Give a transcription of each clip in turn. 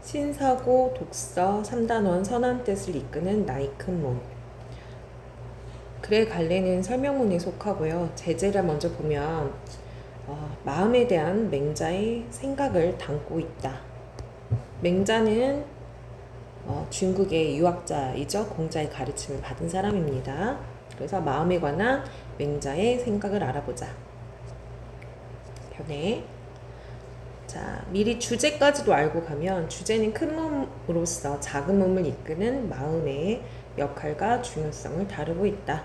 신사고, 독서, 3단원 선한 뜻을 이끄는 나이 큰 몸. 글의 갈래는 설명문에 속하고요. 제재를 먼저 보면 마음에 대한 맹자의 생각을 담고 있다. 맹자는 중국의 유학자이죠. 공자의 가르침을 받은 사람입니다. 그래서 마음에 관한 맹자의 생각을 알아보자. 편에 자, 미리 주제까지도 알고 가면 주제는 큰 몸으로서 작은 몸을 이끄는 마음의 역할과 중요성을 다루고 있다.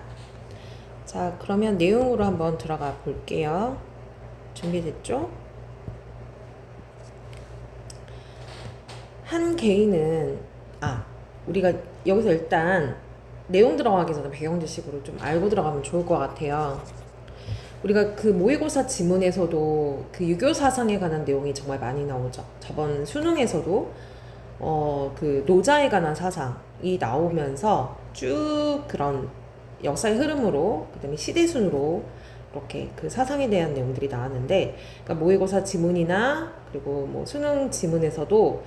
자, 그러면 내용으로 한번 들어가 볼게요. 준비됐죠? 한 개인은 우리가 여기서 일단 내용 들어가기 전에 배경 지식으로 좀 알고 들어가면 좋을 것 같아요. 우리가 그 모의고사 지문에서도 그 유교 사상에 관한 내용이 정말 많이 나오죠. 저번 수능에서도 그 노자에 관한 사상이 나오면서 쭉 그런 역사의 흐름으로 그다음에 시대순으로 이렇게 그 사상에 대한 내용들이 나왔는데, 그러니까 모의고사 지문이나 그리고 뭐 수능 지문에서도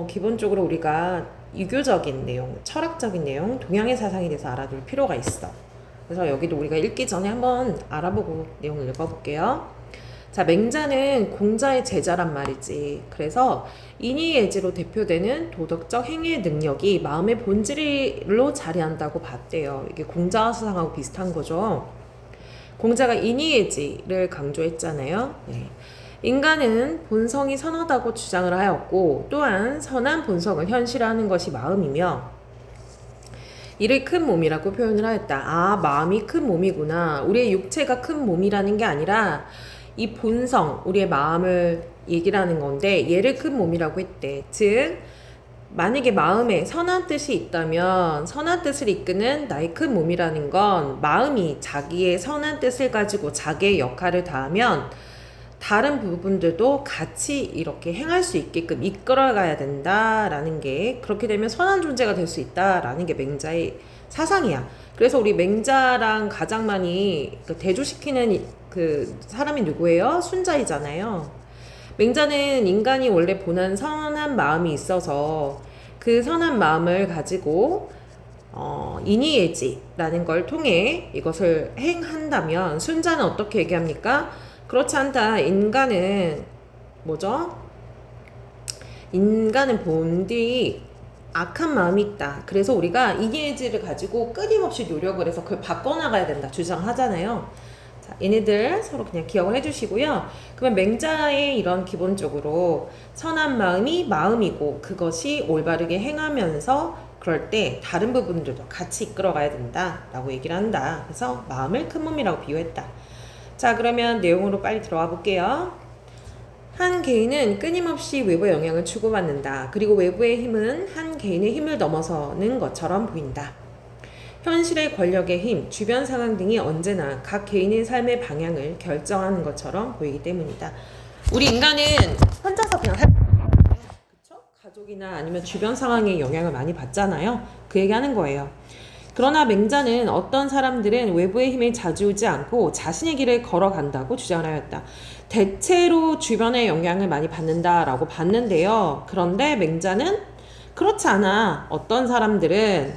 기본적으로 우리가 유교적인 내용, 철학적인 내용, 동양의 사상에 대해서 알아둘 필요가 있어. 그래서 여기도 우리가 읽기 전에 한번 알아보고 내용을 읽어볼게요. 자, 맹자는 공자의 제자란 말이지. 그래서 인의예지로 대표되는 도덕적 행위의 능력이 마음의 본질로 자리한다고 봤대요. 이게 공자 사상하고 비슷한 거죠. 공자가 인의예지를 강조했잖아요. 네. 인간은 본성이 선하다고 주장을 하였고, 또한 선한 본성을 현실화하는 것이 마음이며 이를 큰 몸이라고 표현을 하였다. 마음이 큰 몸이구나. 우리의 육체가 큰 몸이라는 게 아니라 이 본성, 우리의 마음을 얘기를 하는 건데 얘를 큰 몸이라고 했대. 즉 만약에 마음에 선한 뜻이 있다면 선한 뜻을 이끄는 나의 큰 몸이라는 건 마음이 자기의 선한 뜻을 가지고 자기의 역할을 다하면 다른 부분들도 같이 이렇게 행할 수 있게끔 이끌어가야 된다라는 게, 그렇게 되면 선한 존재가 될 수 있다라는 게 맹자의 사상이야. 그래서 우리 맹자랑 가장 많이 대조시키는 그 사람이 누구예요? 순자이잖아요. 맹자는 인간이 원래 본한 선한 마음이 있어서 그 선한 마음을 가지고 인의예지라는 걸 통해 이것을 행한다면, 순자는 어떻게 얘기합니까? 그렇지 않다. 인간은 뭐죠? 인간은 본디 악한 마음이 있다. 그래서 우리가 인의예지를 가지고 끊임없이 노력을 해서 그걸 바꿔나가야 된다 주장하잖아요. 자, 얘네들 서로 그냥 기억을 해주시고요. 그러면 맹자의 이런 기본적으로 선한 마음이 마음이고 그것이 올바르게 행하면서 그럴 때 다른 부분들도 같이 이끌어가야 된다라고 얘기를 한다. 그래서 마음을 큰 몸이라고 비유했다. 자, 그러면 내용으로 빨리 들어가 볼게요. 한 개인은 끊임없이 외부의 영향을 주고받는다. 그리고 외부의 힘은 한 개인의 힘을 넘어서는 것처럼 보인다. 현실의 권력의 힘, 주변 상황 등이 언제나 각 개인의 삶의 방향을 결정하는 것처럼 보이기 때문이다. 우리 인간은 혼자서 그냥 그렇죠? 가족이나 아니면 주변 상황의 영향을 많이 받잖아요. 그 얘기하는 거예요. 그러나 맹자는 어떤 사람들은 외부의 힘에 좌지우지 않고 자신의 길을 걸어간다고 주장하였다. 대체로 주변의 영향을 많이 받는다라고 봤는데요. 그런데 맹자는 그렇지 않아. 어떤 사람들은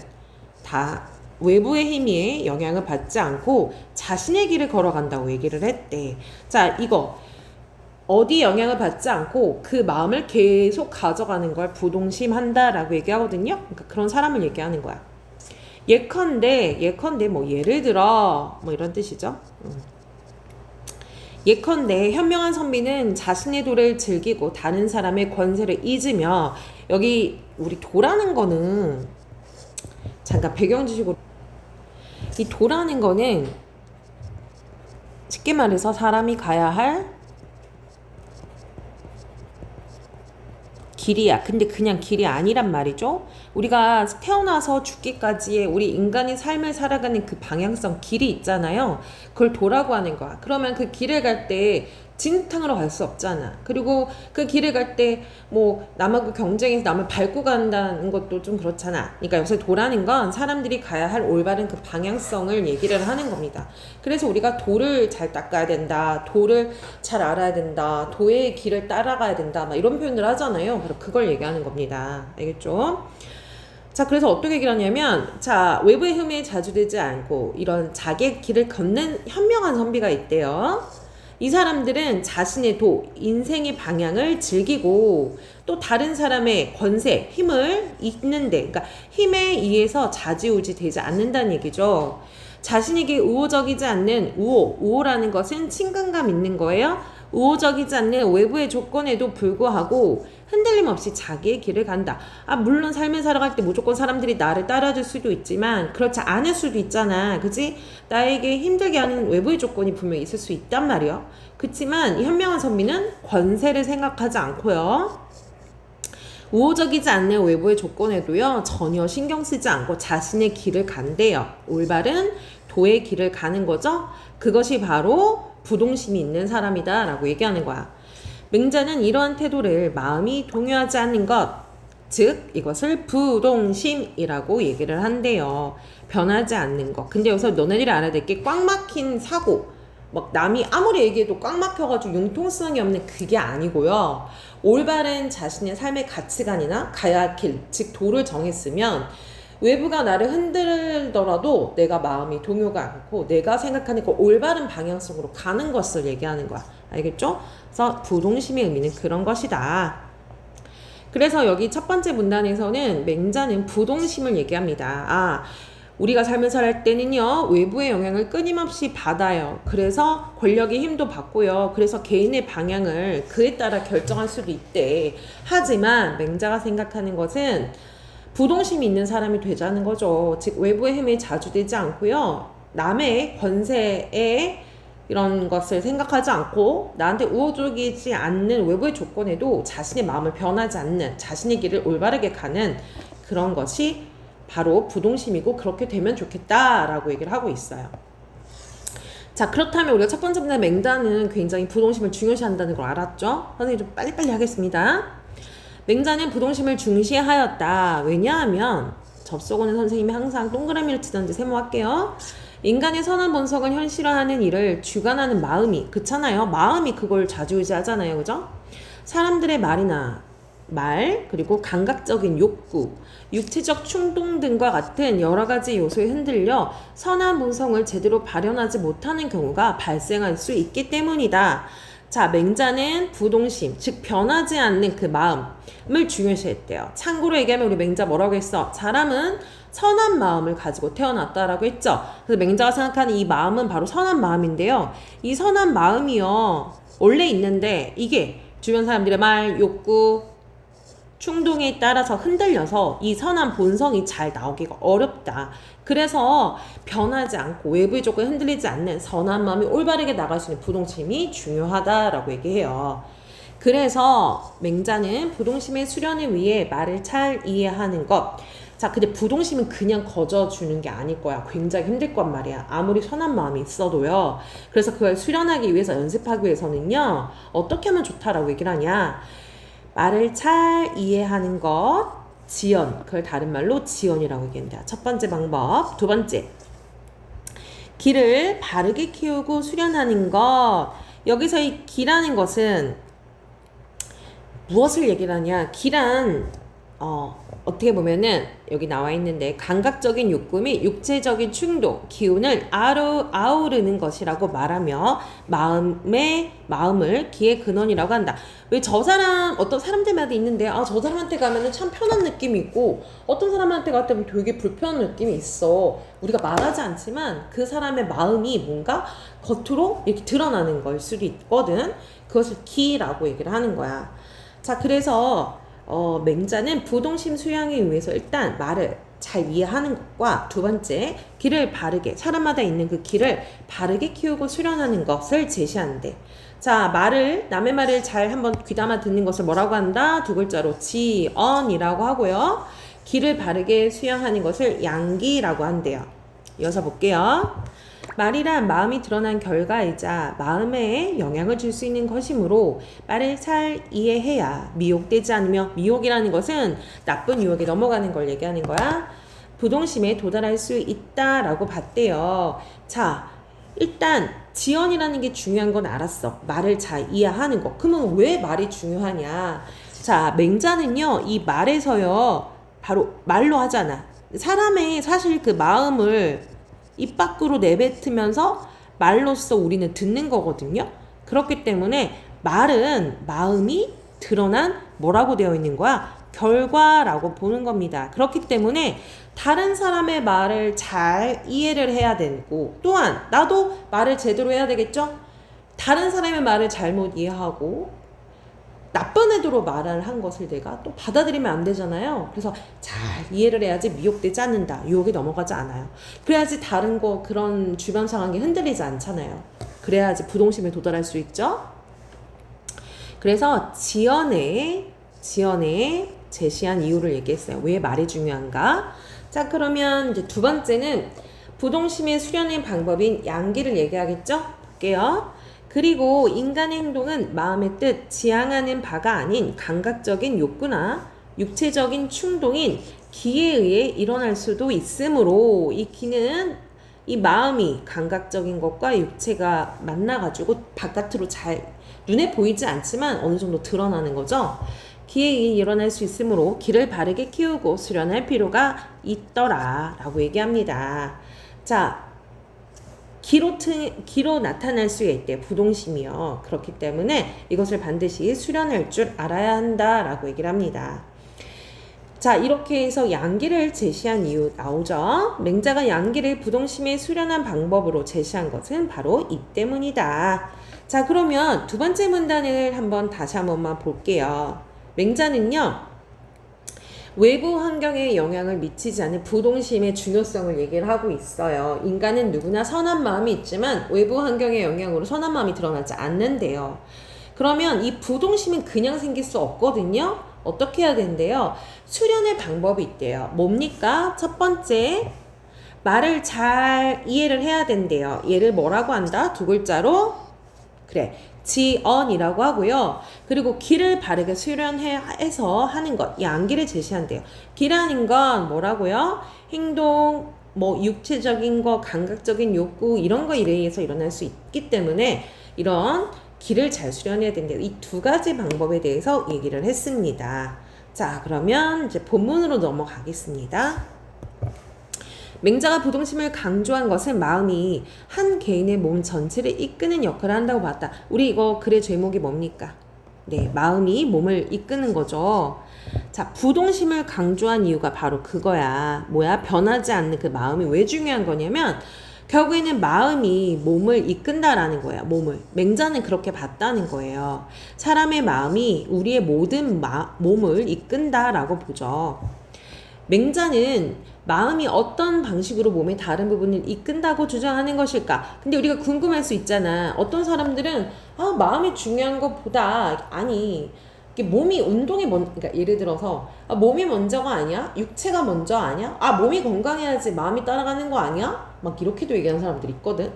다 외부의 힘에 영향을 받지 않고 자신의 길을 걸어간다고 얘기를 했대. 자, 이거 어디 영향을 받지 않고 그 마음을 계속 가져가는 걸 부동심한다라고 얘기하거든요. 그러니까 그런 사람을 얘기하는 거야. 예컨대 뭐 예를 들어 뭐 이런 뜻이죠. 예컨대 현명한 선비는 자신의 도를 즐기고 다른 사람의 권세를 잊으며, 여기 우리 도라는 거는 잠깐 배경 지식으로, 이 도라는 거는 쉽게 말해서 사람이 가야 할 길이야. 근데 그냥 길이 아니란 말이죠. 우리가 태어나서 죽기까지의 우리 인간의 삶을 살아가는 그 방향성, 길이 있잖아요. 그걸 도라고 하는 거야. 그러면 그 길을 갈 때 진흙탕으로 갈 수 없잖아. 그리고 그 길을 갈 때 뭐 남하고 경쟁해서 남을 밟고 간다는 것도 좀 그렇잖아. 그러니까 여기서 도라는 건 사람들이 가야 할 올바른 그 방향성을 얘기를 하는 겁니다. 그래서 우리가 도를 잘 닦아야 된다, 도를 잘 알아야 된다, 도의 길을 따라가야 된다, 막 이런 표현을 하잖아요. 바로 그걸 얘기하는 겁니다. 알겠죠? 자, 그래서 어떻게 얘기를 하냐면, 자, 외부의 흠에 자주되지 않고 이런 자기의 길을 걷는 현명한 선비가 있대요. 이 사람들은 자신의 도, 인생의 방향을 즐기고 또 다른 사람의 권세, 힘을 잇는데, 그러니까 힘에 의해서 좌지우지 되지 않는다는 얘기죠. 자신에게 우호적이지 않는 우호라는 것은 친근감 있는 거예요. 우호적이지 않는 외부의 조건에도 불구하고 흔들림 없이 자기의 길을 간다. 물론 삶을 살아갈 때 무조건 사람들이 나를 따라줄 수도 있지만 그렇지 않을 수도 있잖아. 그치? 나에게 힘들게 하는 외부의 조건이 분명히 있을 수 있단 말이야. 그치만 이 현명한 선비는 권세를 생각하지 않고요. 우호적이지 않는 외부의 조건에도요, 전혀 신경 쓰지 않고 자신의 길을 간대요. 올바른 도의 길을 가는 거죠. 그것이 바로 부동심이 있는 사람이다 라고 얘기하는 거야. 맹자는 이러한 태도를 마음이 동요하지 않는 것, 즉 이것을 부동심이라고 얘기를 한대요. 변하지 않는 것. 근데 여기서 너네들이 알아야 될 게 꽉 막힌 사고, 막 남이 아무리 얘기해도 꽉 막혀가지고 융통성이 없는 그게 아니고요. 올바른 자신의 삶의 가치관이나 가야 할 길, 즉 도를 정했으면 외부가 나를 흔들더라도 내가 마음이 동요가 않고 내가 생각하는 그 올바른 방향성으로 가는 것을 얘기하는 거야. 알겠죠? 그래서 부동심의 의미는 그런 것이다. 그래서 여기 첫 번째 문단에서는 맹자는 부동심을 얘기합니다. 우리가 삶을 살 때는요, 외부의 영향을 끊임없이 받아요. 그래서 권력의 힘도 받고요. 그래서 개인의 방향을 그에 따라 결정할 수도 있대. 하지만 맹자가 생각하는 것은 부동심이 있는 사람이 되자는 거죠. 즉 외부의 힘에 자주되지 않고요. 남의 권세에 이런 것을 생각하지 않고 나한테 우호적이지 않는 외부의 조건에도 자신의 마음을 변하지 않는, 자신의 길을 올바르게 가는 그런 것이 바로 부동심이고 그렇게 되면 좋겠다라고 얘기를 하고 있어요. 자, 그렇다면 우리가 첫 번째 문제 맹자는 굉장히 부동심을 중요시한다는 걸 알았죠? 선생님 좀 빨리빨리 하겠습니다. 맹자는 부동심을 중시하였다. 왜냐하면 접속어는 선생님이 항상 동그라미를 치던지 세모할게요. 인간의 선한 본성을 현실화하는 일을 주관하는 마음이, 그렇잖아요. 마음이 그걸 좌지우지하잖아요. 그죠? 사람들의 말, 그리고 감각적인 욕구, 육체적 충동 등과 같은 여러 가지 요소에 흔들려 선한 본성을 제대로 발현하지 못하는 경우가 발생할 수 있기 때문이다. 자, 맹자는 부동심, 즉 변하지 않는 그 마음을 중요시했대요. 참고로 얘기하면 우리 맹자 뭐라고 했어? 사람은 선한 마음을 가지고 태어났다라고 했죠. 그래서 맹자가 생각하는 이 마음은 바로 선한 마음인데요. 이 선한 마음이요, 원래 있는데 이게 주변 사람들의 말, 욕구, 충동에 따라서 흔들려서 이 선한 본성이 잘 나오기가 어렵다. 그래서 변하지 않고 외부의 조건에 흔들리지 않는 선한 마음이 올바르게 나갈 수 있는 부동심이 중요하다라고 얘기해요. 그래서 맹자는 부동심의 수련을 위해 말을 잘 이해하는 것. 자, 근데 부동심은 그냥 거저주는 게 아닐 거야. 굉장히 힘들 건 말이야. 아무리 선한 마음이 있어도요. 그래서 그걸 수련하기 위해서, 연습하기 위해서는요, 어떻게 하면 좋다라고 얘기를 하냐. 말을 잘 이해하는 것, 지연, 그걸 다른 말로 지연이라고 얘기한다. 첫 번째 방법. 두 번째, 길을 바르게 키우고 수련하는 것. 여기서 이 기라는 것은 무엇을 얘기를 하냐. 기란 어떻게 보면은 여기 나와 있는데 감각적인 욕구 및 육체적인 충동, 기운을 아우르는 것이라고 말하며 마음을 기의 근원이라고 한다. 왜 저 사람, 어떤 사람들마다 있는데 저 사람한테 가면은 참 편한 느낌이 있고 어떤 사람한테 갔다면 되게 불편한 느낌이 있어. 우리가 말하지 않지만 그 사람의 마음이 뭔가 겉으로 이렇게 드러나는 걸 수도 있거든. 그것을 기라고 얘기를 하는 거야. 자, 그래서 맹자는 부동심 수양을 위해서 일단 말을 잘 이해하는 것과 두 번째, 길을 바르게, 사람마다 있는 그 길을 바르게 키우고 수련하는 것을 제시하는데, 자, 남의 말을 잘 한번 귀담아 듣는 것을 뭐라고 한다? 두 글자로 지언이라고 하고요. 길을 바르게 수양하는 것을 양기라고 한대요. 이어서 볼게요. 말이란 마음이 드러난 결과이자 마음에 영향을 줄 수 있는 것이므로 말을 잘 이해해야 미혹되지 않으며, 미혹이라는 것은 나쁜 유혹에 넘어가는 걸 얘기하는 거야. 부동심에 도달할 수 있다라고 봤대요. 자, 일단 지연이라는 게 중요한 건 알았어. 말을 잘 이해하는 거. 그러면 왜 말이 중요하냐? 자, 맹자는요, 이 말에서요, 바로 말로 하잖아. 사람의 사실 그 마음을 입 밖으로 내뱉으면서 말로써 우리는 듣는 거거든요. 그렇기 때문에 말은 마음이 드러난 뭐라고 되어 있는 거야? 결과라고 보는 겁니다. 그렇기 때문에 다른 사람의 말을 잘 이해를 해야 되고, 또한 나도 말을 제대로 해야 되겠죠? 다른 사람의 말을 잘못 이해하고 나쁜 의도로 말을 한 것을 내가 또 받아들이면 안 되잖아요. 그래서 잘 이해를 해야지 미혹되지 않는다. 유혹에 넘어가지 않아요. 그래야지 다른 거 그런 주변 상황이 흔들리지 않잖아요. 그래야지 부동심에 도달할 수 있죠. 그래서 지연에 제시한 이유를 얘기했어요. 왜 말이 중요한가? 자, 그러면 이제 두 번째는 부동심의 수련의 방법인 양기를 얘기하겠죠? 볼게요. 그리고 인간의 행동은 마음의 뜻, 지향하는 바가 아닌 감각적인 욕구나 육체적인 충동인 기에 의해 일어날 수도 있으므로, 이 기는 이 마음이 감각적인 것과 육체가 만나가지고 바깥으로 잘 눈에 보이지 않지만 어느 정도 드러나는 거죠. 기에 의해 일어날 수 있으므로 기를 바르게 키우고 수련할 필요가 있더라 라고 얘기합니다. 자, 기로 나타날 수 있대, 부동심이요. 그렇기 때문에 이것을 반드시 수련할 줄 알아야 한다라고 얘기를 합니다. 자, 이렇게 해서 양기를 제시한 이유 나오죠. 맹자가 양기를 부동심에 수련한 방법으로 제시한 것은 바로 이 때문이다. 자, 그러면 두 번째 문단을 다시 한 번만 볼게요. 맹자는요, 외부 환경에 영향을 미치지 않는 부동심의 중요성을 얘기를 하고 있어요. 인간은 누구나 선한 마음이 있지만 외부 환경의 영향으로 선한 마음이 드러나지 않는데요. 그러면 이 부동심은 그냥 생길 수 없거든요. 어떻게 해야 된대요? 수련의 방법이 있대요. 뭡니까? 첫 번째, 말을 잘 이해를 해야 된대요. 얘를 뭐라고 한다? 두 글자로? 그래, 지언이라고 하고요. 그리고 기를 바르게 수련해서 하는 것, 양기를 제시한대요. 기라는 건 뭐라고요? 행동, 육체적인 거, 감각적인 욕구, 이런 거에 의해서 일어날 수 있기 때문에 이런 기를 잘 수련해야 된대요. 이 두 가지 방법에 대해서 얘기를 했습니다. 자, 그러면 이제 본문으로 넘어가겠습니다. 맹자가 부동심을 강조한 것은 마음이 한 개인의 몸 전체를 이끄는 역할을 한다고 봤다. 우리 이거 글의 제목이 뭡니까? 네, 마음이 몸을 이끄는 거죠. 자, 부동심을 강조한 이유가 바로 그거야. 뭐야? 변하지 않는 그 마음이 왜 중요한 거냐면 결국에는 마음이 몸을 이끈다라는 거야. 몸을. 맹자는 그렇게 봤다는 거예요. 사람의 마음이 우리의 모든 몸을 이끈다라고 보죠. 맹자는 마음이 어떤 방식으로 몸의 다른 부분을 이끈다고 주장하는 것일까? 근데 우리가 궁금할 수 있잖아. 어떤 사람들은 마음이 중요한 것보다 아니 몸이 운동이 그러니까 예를 들어서 몸이 먼저가 아니야? 육체가 먼저 아니야? 몸이 건강해야지 마음이 따라가는 거 아니야? 막 이렇게도 얘기하는 사람들이 있거든.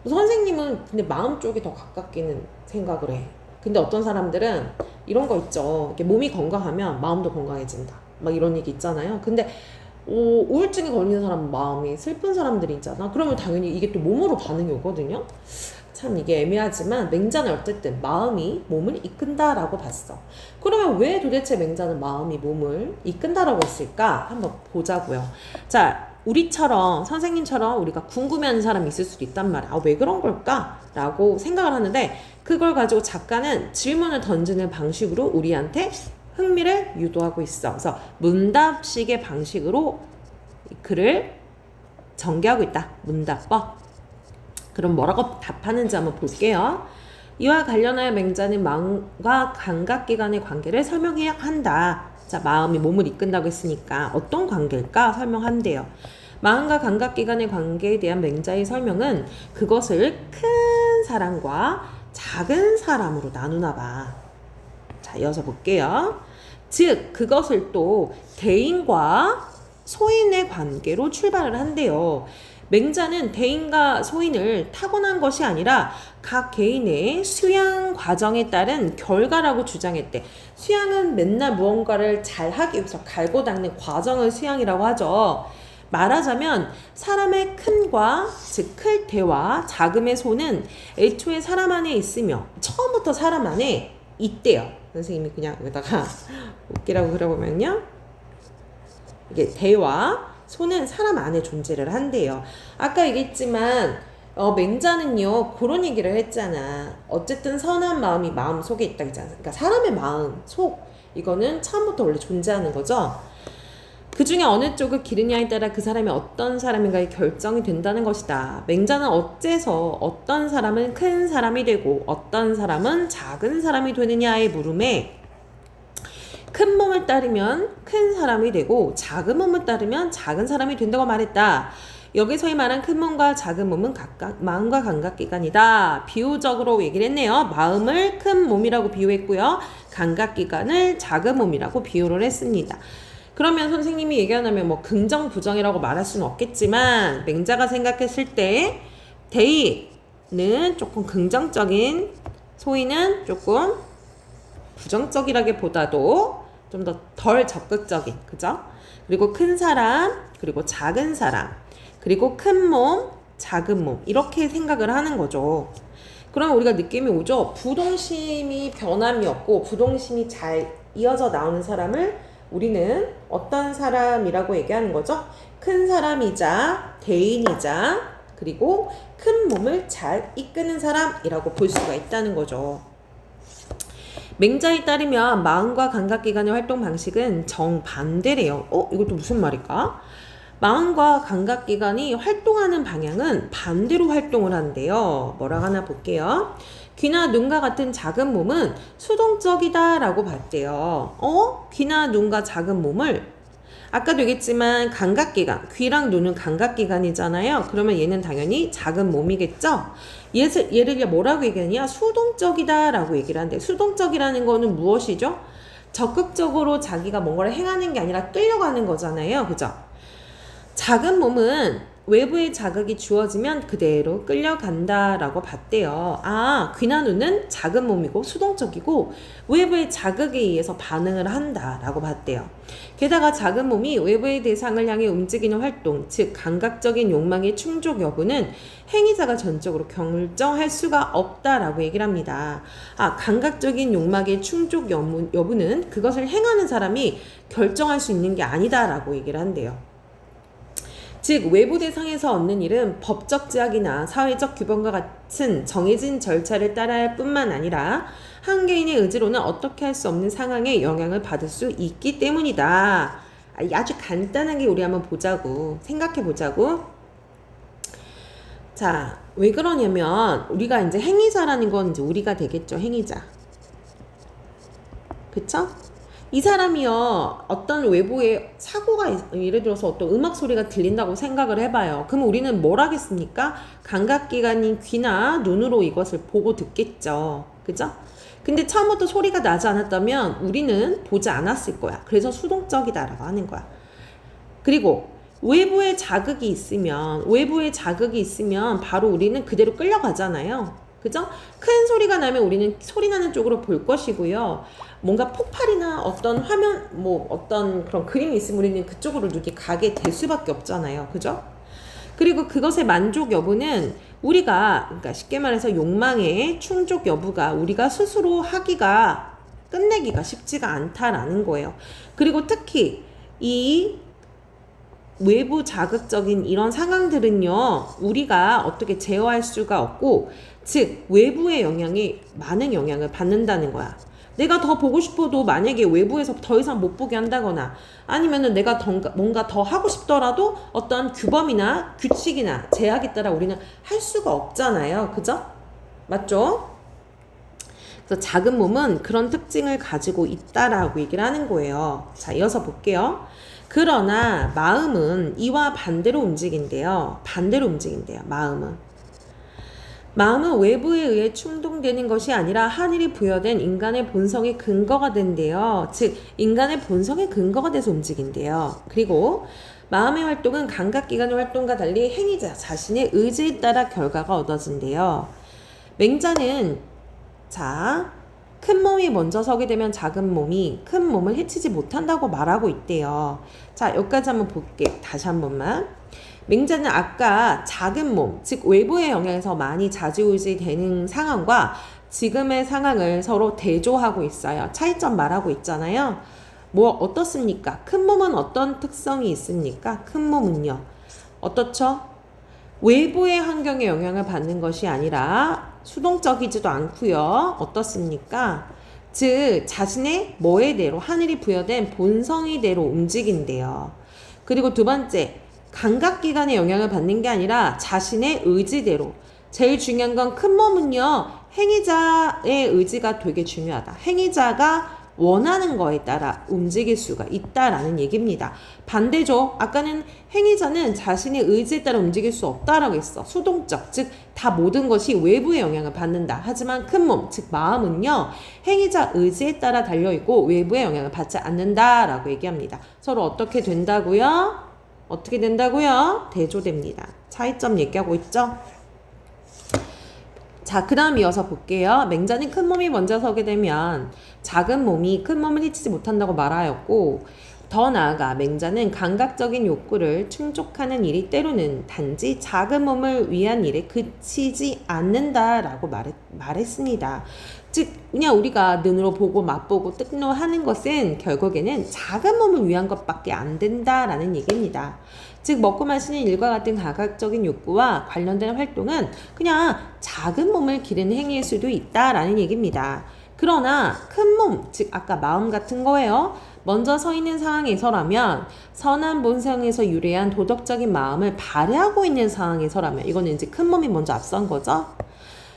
선생님은 근데 마음 쪽이 더 가깝게는 생각을 해. 근데 어떤 사람들은 이런 거 있죠. 몸이 건강하면 마음도 건강해진다. 막 이런 얘기 있잖아요. 근데 우울증에 걸리는 사람은 마음이 슬픈 사람들이 있잖아. 그러면 당연히 이게 또 몸으로 반응이 오거든요. 참 이게 애매하지만 맹자는 어쨌든 마음이 몸을 이끈다라고 봤어. 그러면 왜 도대체 맹자는 마음이 몸을 이끈다라고 했을까? 한번 보자고요. 자, 우리처럼 선생님처럼 우리가 궁금해하는 사람이 있을 수도 있단 말이야. 왜 그런 걸까? 라고 생각을 하는데 그걸 가지고 작가는 질문을 던지는 방식으로 우리한테 흥미를 유도하고 있어. 그래서 문답식의 방식으로 글을 전개하고 있다. 문답법. 그럼 뭐라고 답하는지 한번 볼게요. 이와 관련하여 맹자는 마음과 감각기관의 관계를 설명해야 한다. 자, 마음이 몸을 이끈다고 했으니까 어떤 관계일까 설명한대요. 마음과 감각기관의 관계에 대한 맹자의 설명은 그것을 큰 사람과 작은 사람으로 나누나 봐. 자, 이어서 볼게요. 즉 그것을 또 개인과 소인의 관계로 출발을 한대요. 맹자는 대인과 소인을 타고난 것이 아니라 각 개인의 수양 과정에 따른 결과라고 주장했대. 수양은 맨날 무언가를 잘 하기 위해서 갈고 닦는 과정을 수양이라고 하죠. 말하자면 사람의 큰과 즉 클 대와 작음의 소는 애초에 사람 안에 있으며 처음부터 사람 안에 있대요. 선생님이 그냥 여기다가 웃기라고 그려보면요. 이게 대와 소는 사람 안에 존재를 한대요. 아까 얘기했지만 맹자는요 그런 얘기를 했잖아. 어쨌든 선한 마음이 마음 속에 있다 했잖아. 그러니까 사람의 마음, 속 이거는 처음부터 원래 존재하는 거죠. 그 중에 어느 쪽을 기르냐에 따라 그 사람이 어떤 사람인가에 결정이 된다는 것이다. 맹자는 어째서 어떤 사람은 큰 사람이 되고 어떤 사람은 작은 사람이 되느냐의 물음에 큰 몸을 따르면 큰 사람이 되고 작은 몸을 따르면 작은 사람이 된다고 말했다. 여기서의 말한 큰 몸과 작은 몸은 각각 마음과 감각기관이다. 비유적으로 얘기를 했네요. 마음을 큰 몸이라고 비유했고요. 감각기관을 작은 몸이라고 비유를 했습니다. 그러면 선생님이 얘기하면 뭐 긍정 부정이라고 말할 수는 없겠지만 맹자가 생각했을 때 대의는 조금 긍정적인, 소위는 조금 부정적이라기보다도 좀 더 덜 적극적인, 그죠? 그리고 큰 사람, 그리고 작은 사람, 그리고 큰 몸, 작은 몸 이렇게 생각을 하는 거죠. 그럼 우리가 느낌이 오죠? 부동심이 변함이 없고 부동심이 잘 이어져 나오는 사람을 우리는 어떤 사람이라고 얘기하는 거죠? 큰 사람이자 대인이자 그리고 큰 몸을 잘 이끄는 사람이라고 볼 수가 있다는 거죠. 맹자에 따르면 마음과 감각기관의 활동 방식은 정반대래요. 이것도 무슨 말일까? 마음과 감각기관이 활동하는 방향은 반대로 활동을 한대요. 뭐라고 하나 볼게요. 귀나 눈과 같은 작은 몸은 수동적이다 라고 봤대요. 귀나 눈과 작은 몸을 아까도 얘기했지만 감각기관, 귀랑 눈은 감각기관이잖아요. 그러면 얘는 당연히 작은 몸이겠죠. 얘를 뭐라고 얘기하냐? 수동적이다 라고 얘기를 한대요. 수동적이라는 거는 무엇이죠? 적극적으로 자기가 뭔가를 행하는 게 아니라 끌려가는 거잖아요. 그죠? 작은 몸은 외부의 자극이 주어지면 그대로 끌려간다라고 봤대요. 귀나 눈은 작은 몸이고 수동적이고 외부의 자극에 의해서 반응을 한다라고 봤대요. 게다가 작은 몸이 외부의 대상을 향해 움직이는 활동, 즉 감각적인 욕망의 충족 여부는 행위자가 전적으로 결정할 수가 없다라고 얘기를 합니다. 감각적인 욕망의 충족 여부는 그것을 행하는 사람이 결정할 수 있는 게 아니다라고 얘기를 한대요. 즉 외부 대상에서 얻는 일은 법적 제약이나 사회적 규범과 같은 정해진 절차를 따라야 할 뿐만 아니라 한 개인의 의지로는 어떻게 할 수 없는 상황에 영향을 받을 수 있기 때문이다. 아주 간단하게 우리 한번 보자고, 생각해 보자고. 자, 왜 그러냐면 우리가 이제 행위자라는 건 이제 우리가 되겠죠. 행위자. 그쵸? 이 사람이요 어떤 외부의 사고가 예를 들어서 어떤 음악 소리가 들린다고 생각을 해봐요. 그럼 우리는 뭘 하겠습니까? 감각기관인 귀나 눈으로 이것을 보고 듣겠죠. 그죠? 근데 처음부터 소리가 나지 않았다면 우리는 보지 않았을 거야. 그래서 수동적이다라고 하는 거야. 그리고 외부의 자극이 있으면 바로 우리는 그대로 끌려가잖아요. 그죠? 큰 소리가 나면 우리는 소리 나는 쪽으로 볼 것이고요. 뭔가 폭발이나 어떤 화면, 어떤 그런 그림이 있으면 우리는 그쪽으로 눈이 가게 될 수밖에 없잖아요. 그죠? 그리고 그것의 만족 여부는 그러니까 쉽게 말해서 욕망의 충족 여부가 우리가 스스로 끝내기가 쉽지가 않다라는 거예요. 그리고 특히 이 외부 자극적인 이런 상황들은요, 우리가 어떻게 제어할 수가 없고, 즉 외부의 영향이 많은 영향을 받는다는 거야. 내가 더 보고 싶어도 만약에 외부에서 더 이상 못 보게 한다거나 아니면은 내가 뭔가 더 하고 싶더라도 어떤 규범이나 규칙이나 제약에 따라 우리는 할 수가 없잖아요. 그죠? 맞죠? 그래서 작은 몸은 그런 특징을 가지고 있다라고 얘기를 하는 거예요. 자, 이어서 볼게요. 그러나 마음은 이와 반대로 움직인대요. 마음은 마음은 외부에 의해 충동되는 것이 아니라 하늘이 부여된 인간의 본성의 근거가 된대요. 즉 인간의 본성의 근거가 돼서 움직인대요. 그리고 마음의 활동은 감각기관의 활동과 달리 행위자 자신의 의지에 따라 결과가 얻어진대요. 맹자는 큰 몸이 먼저 서게 되면 작은 몸이 큰 몸을 해치지 못한다고 말하고 있대요. 자, 여기까지 한번 볼게. 다시 한 번만. 맹자는 아까 작은 몸, 즉 외부의 영향에서 많이 좌지우지 되는 상황과 지금의 상황을 서로 대조하고 있어요. 차이점 말하고 있잖아요. 뭐 어떻습니까? 큰 몸은 어떤 특성이 있습니까? 큰 몸은요. 어떻죠? 외부의 환경의 영향을 받는 것이 아니라 수동적이지도 않고요. 어떻습니까? 즉 자신의 뭐에대로 하늘이 부여된 본성이대로 움직인대요. 그리고 두 번째, 감각기관의 영향을 받는 게 아니라 자신의 의지대로. 제일 중요한 건 큰 몸은요. 행위자의 의지가 되게 중요하다. 행위자가 원하는 거에 따라 움직일 수가 있다라는 얘기입니다. 반대죠. 아까는 행위자는 자신의 의지에 따라 움직일 수 없다라고 했어. 수동적, 즉 다 모든 것이 외부의 영향을 받는다. 하지만 큰 몸, 즉 마음은요. 행위자 의지에 따라 달려있고 외부의 영향을 받지 않는다라고 얘기합니다. 서로 어떻게 된다고요? 어떻게 된다고요? 대조됩니다. 차이점 얘기하고 있죠? 자, 그 다음 이어서 볼게요. 맹자는 큰 몸이 먼저 서게 되면 작은 몸이 큰 몸을 해치지 못한다고 말하였고, 더 나아가 맹자는 감각적인 욕구를 충족하는 일이 때로는 단지 작은 몸을 위한 일에 그치지 않는다라고 말했습니다. 즉 그냥 우리가 눈으로 보고 맛보고 뜯노하는 것은 결국에는 작은 몸을 위한 것밖에 안 된다라는 얘기입니다. 즉 먹고 마시는 일과 같은 감각적인 욕구와 관련된 활동은 그냥 작은 몸을 기르는 행위일 수도 있다라는 얘기입니다. 그러나 큰 몸, 즉 아까 마음 같은 거예요. 먼저 서 있는 상황에서라면 선한 본성에서 유래한 도덕적인 마음을 발휘하고 있는 상황에서라면 이거는 이제 큰 몸이 먼저 앞선 거죠.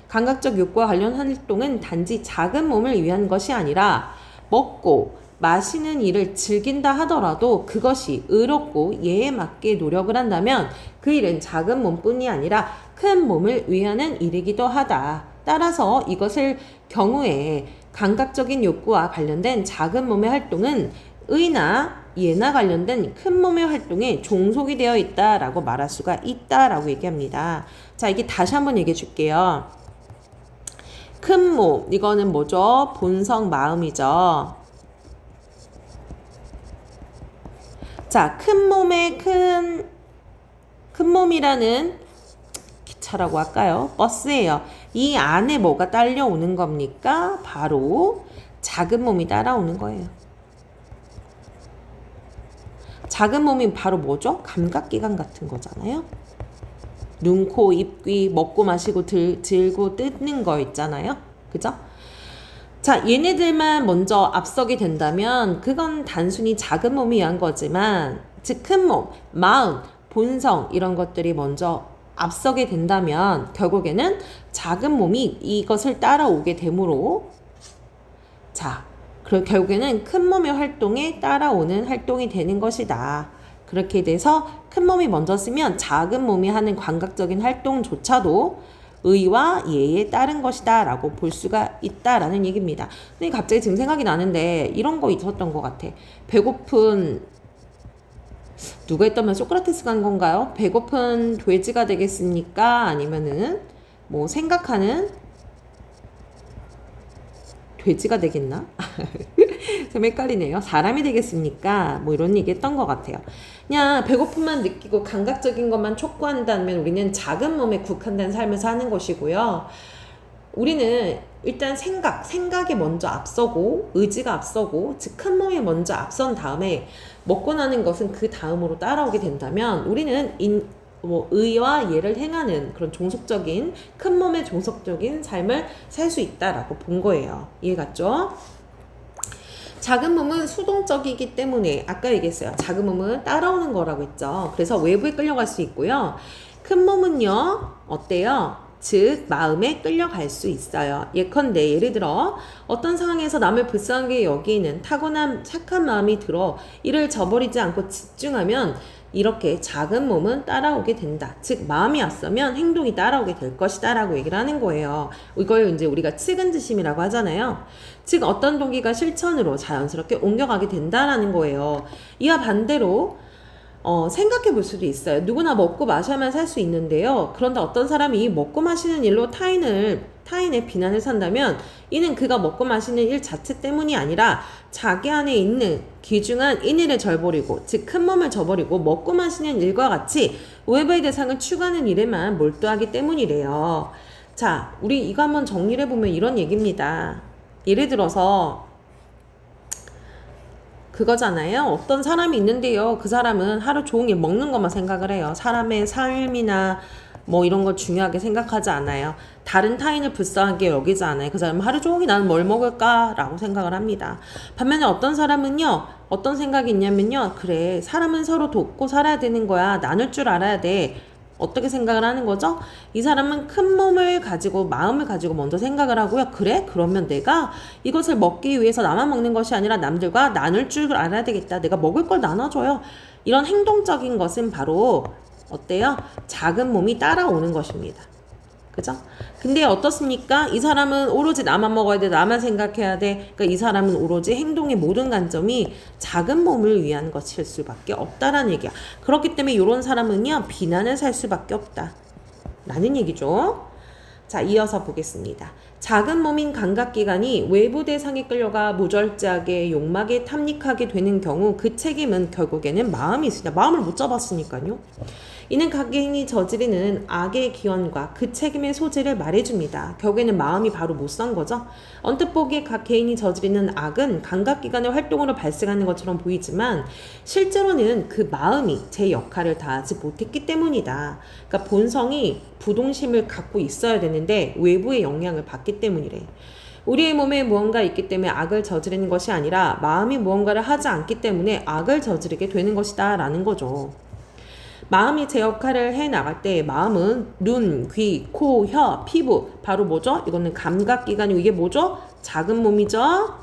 감각적 욕구와 관련 활동은 단지 작은 몸을 위한 것이 아니라 먹고 마시는 일을 즐긴다 하더라도 그것이 의롭고 예에 맞게 노력을 한다면 그 일은 작은 몸뿐이 아니라 큰 몸을 위하는 일이기도 하다. 따라서 이것을 경우에 감각적인 욕구와 관련된 작은 몸의 활동은 의나 예나 관련된 큰 몸의 활동에 종속이 되어 있다라고 말할 수가 있다라고 얘기합니다. 자, 이게 다시 한번 얘기해 줄게요. 큰 몸, 이거는 뭐죠? 본성 마음이죠. 자, 큰 몸의 큰 몸이라는 기차라고 할까요? 버스예요. 이 안에 뭐가 딸려오는 겁니까? 바로 작은 몸이 따라오는 거예요. 작은 몸이 바로 뭐죠? 감각기관 같은 거잖아요. 눈, 코, 입, 귀 먹고 마시고 들고 뜯는 거 있잖아요. 그죠? 자, 얘네들만 먼저 앞서게 된다면 그건 단순히 작은 몸이 위한 거지만 즉 큰 몸, 마음, 본성 이런 것들이 먼저 앞서게 된다면 결국에는 작은 몸이 이것을 따라오게 되므로 자, 결국에는 큰 몸의 활동에 따라오는 활동이 되는 것이다. 그렇게 돼서 큰 몸이 먼저 쓰면 작은 몸이 하는 감각적인 활동조차도 의와 예에 따른 것이다 라고 볼 수가 있다라는 얘기입니다. 근데 갑자기 지금 생각이 나는데 이런 거 있었던 것 같아. 배고픈 누가 했다면 소크라테스가 한 건가요? 배고픈 돼지가 되겠습니까? 아니면은 뭐 생각하는 돼지가 되겠나? 좀 헷갈리네요. 사람이 되겠습니까? 뭐 이런 얘기 했던 것 같아요. 그냥 배고픔만 느끼고 감각적인 것만 촉구한다면 우리는 작은 몸에 국한된 삶을 사는 것이고요. 우리는 일단 생각이 먼저 앞서고 의지가 앞서고 즉 큰 몸이 먼저 앞선 다음에 먹고 나는 것은 그 다음으로 따라오게 된다면 우리는 의와 예를 행하는 그런 종속적인 큰 몸의 종속적인 삶을 살 수 있다라고 본 거예요. 이해 갔죠? 작은 몸은 수동적이기 때문에 아까 얘기했어요. 작은 몸은 따라오는 거라고 했죠. 그래서 외부에 끌려갈 수 있고요. 큰 몸은요. 어때요? 즉 마음에 끌려갈 수 있어요. 예컨대 예를 들어 어떤 상황에서 남을 불쌍하게 여기는 타고난 착한 마음이 들어 이를 저버리지 않고 집중하면 이렇게 작은 몸은 따라오게 된다. 즉 마음이 앞서면 행동이 따라오게 될 것이다 라고 얘기를 하는 거예요. 이걸 이제 우리가 측은지심이라고 하잖아요. 즉 어떤 동기가 실천으로 자연스럽게 옮겨가게 된다라는 거예요. 이와 반대로 생각해 볼 수도 있어요. 누구나 먹고 마셔야만 살 수 있는데요. 그런데 어떤 사람이 먹고 마시는 일로 타인의 비난을 산다면 이는 그가 먹고 마시는 일 자체 때문이 아니라 자기 안에 있는 귀중한 인의를 저버리고 즉 큰 몸을 저버리고 먹고 마시는 일과 같이 외부의 대상을 추구하는 일에만 몰두하기 때문이래요. 자, 우리 이거 한번 정리를 해보면 이런 얘기입니다. 예를 들어서 그거잖아요. 어떤 사람이 있는데요. 그 사람은 하루 종일 먹는 것만 생각을 해요. 사람의 삶이나 뭐 이런 걸 중요하게 생각하지 않아요. 다른 타인을 불쌍하게 여기지 않아요. 그 사람은 하루 종일 나는 뭘 먹을까? 라고 생각을 합니다. 반면에 어떤 사람은요. 어떤 생각이 있냐면요. 그래, 사람은 서로 돕고 살아야 되는 거야. 나눌 줄 알아야 돼. 어떻게 생각을 하는 거죠? 이 사람은 큰 몸을 가지고 마음을 가지고 먼저 생각을 하고요. 그래? 그러면 내가 이것을 먹기 위해서 나만 먹는 것이 아니라 남들과 나눌 줄 알아야 되겠다. 내가 먹을 걸 나눠줘요. 이런 행동적인 것은 바로 어때요? 작은 몸이 따라오는 것입니다. 그죠? 근데 어떻습니까? 이 사람은 오로지 나만 먹어야 돼, 나만 생각해야 돼. 그러니까 이 사람은 오로지 행동의 모든 관점이 작은 몸을 위한 것일 수밖에 없다라는 얘기야. 그렇기 때문에 이런 사람은요, 비난을 살 수밖에 없다. 라는 얘기죠. 자, 이어서 보겠습니다. 작은 몸인 감각기관이 외부 대상에 끌려가 무절제하게 욕망에 탐닉하게 되는 경우 그 책임은 결국에는 마음이 있습니다. 마음을 못 잡았으니까요. 이는 각 개인이 저지르는 악의 기원과 그 책임의 소재를 말해줍니다. 결국에는 마음이 바로 못 산 거죠. 언뜻 보기에 각 개인이 저지르는 악은 감각기관의 활동으로 발생하는 것처럼 보이지만 실제로는 그 마음이 제 역할을 다하지 못했기 때문이다. 그러니까 본성이 부동심을 갖고 있어야 되는데 외부의 영향을 받기 때문이래. 우리의 몸에 무언가 있기 때문에 악을 저지르는 것이 아니라 마음이 무언가를 하지 않기 때문에 악을 저지르게 되는 것이다 라는 거죠. 마음이 제 역할을 해나갈 때 마음은 눈, 귀, 코, 혀, 피부 바로 뭐죠? 이거는 감각기관이고 이게 뭐죠? 작은 몸이죠?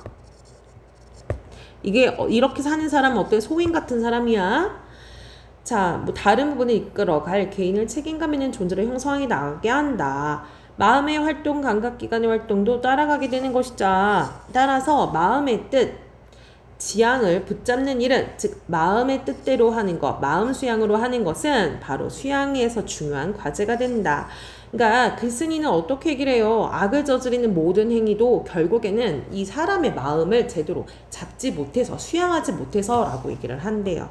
이게 이렇게 사는 사람은 어때? 소인 같은 사람이야? 자, 뭐 다른 부분을 이끌어갈 개인을 책임감 있는 존재로 형성해 나가게 한다. 마음의 활동, 감각기관의 활동도 따라가게 되는 것이죠. 따라서 마음의 뜻, 지향을 붙잡는 일은 즉 마음의 뜻대로 하는 것, 마음 수양으로 하는 것은 바로 수양에서 중요한 과제가 된다. 그러니까 글쓴이는 어떻게 얘기를 해요? 악을 저지르는 모든 행위도 결국에는 이 사람의 마음을 제대로 잡지 못해서 수양하지 못해서 라고 얘기를 한대요.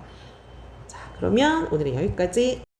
자, 그러면 오늘은 여기까지.